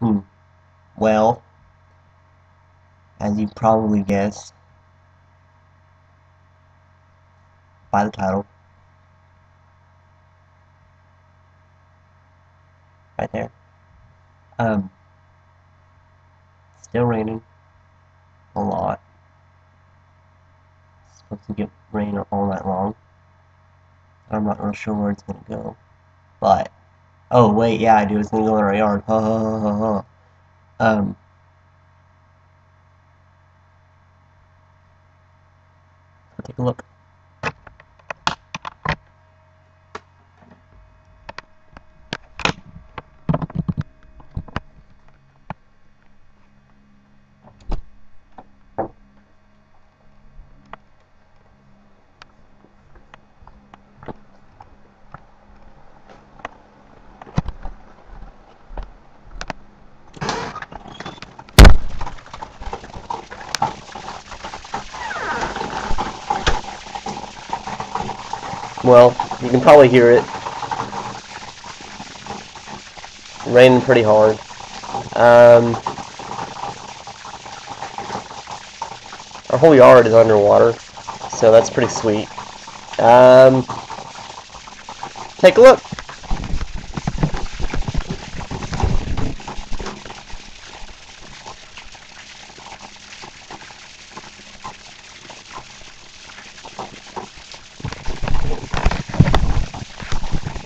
Hmm. Well, as you probably guessed by the title, right there. Um, Still raining a lot. It's supposed to get rain all night long. I'm not real sure where it's gonna go, but oh wait, yeah, I do. It's gonna go in our yard. Ha ha ha ha ha. Um, let's take a look. Well, you can probably hear it raining pretty hard. Um, our whole yard is underwater, so that's pretty sweet. Um, Take a look.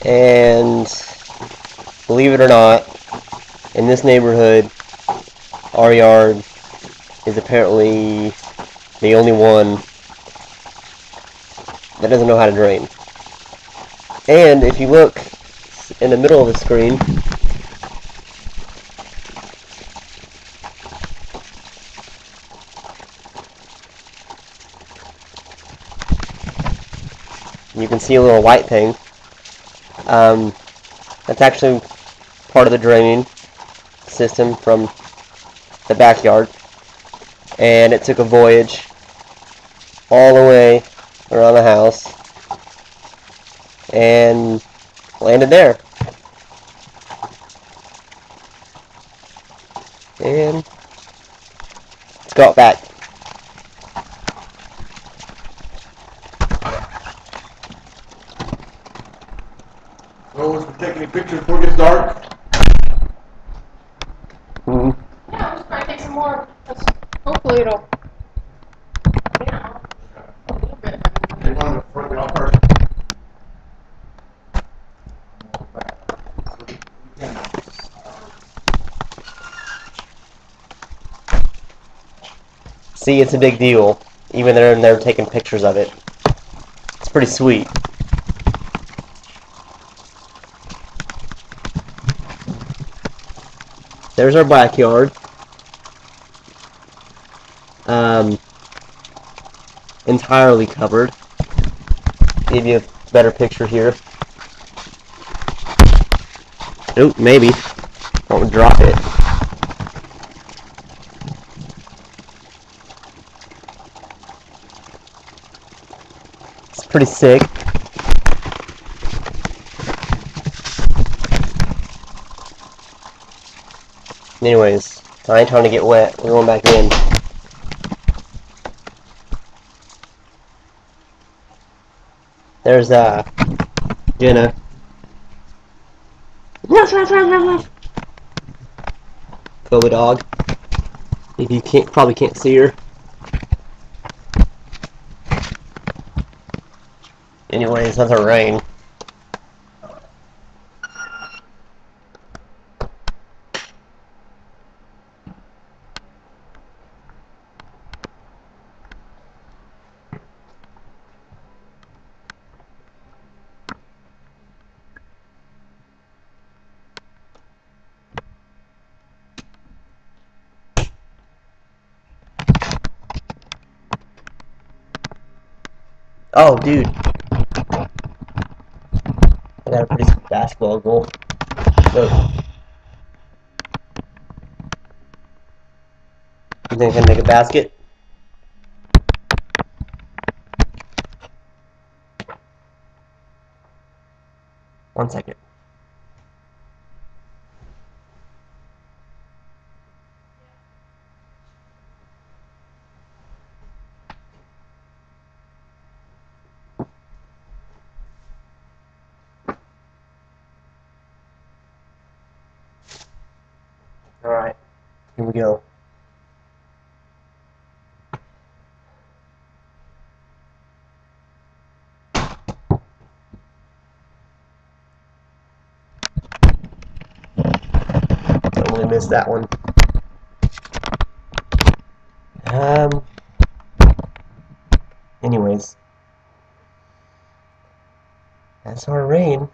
And believe it or not, in this neighborhood, our yard is apparently the only one that doesn't know how to drain. And if you look in the middle of the screen, you can see a little white thing. That's actually part of the draining system from the backyard. And it took a voyage all the way around the house and landed there. And let's go out back. Rose, we're taking a picture before it gets dark. Mm-hmm. Yeah, I'll just probably take some more. Hopefully it'll. Yeah, a little bit. They wanted to further up first. See, it's a big deal. Even they're in there taking pictures of it. It's pretty sweet. There's our backyard. Entirely covered. Give you a better picture here. Oop, maybe. Don't drop it. It's pretty sick. Anyways, I ain't trying to get wet. We're going back in. There's Jenna. Koa dog. If you probably can't see her. Anyways, that's our rain. Oh, dude. I got a pretty sweet basketball goal. Look. You think I can make a basket? One second. Alright, here we go. Totally missed that one. Anyways, that's our rain.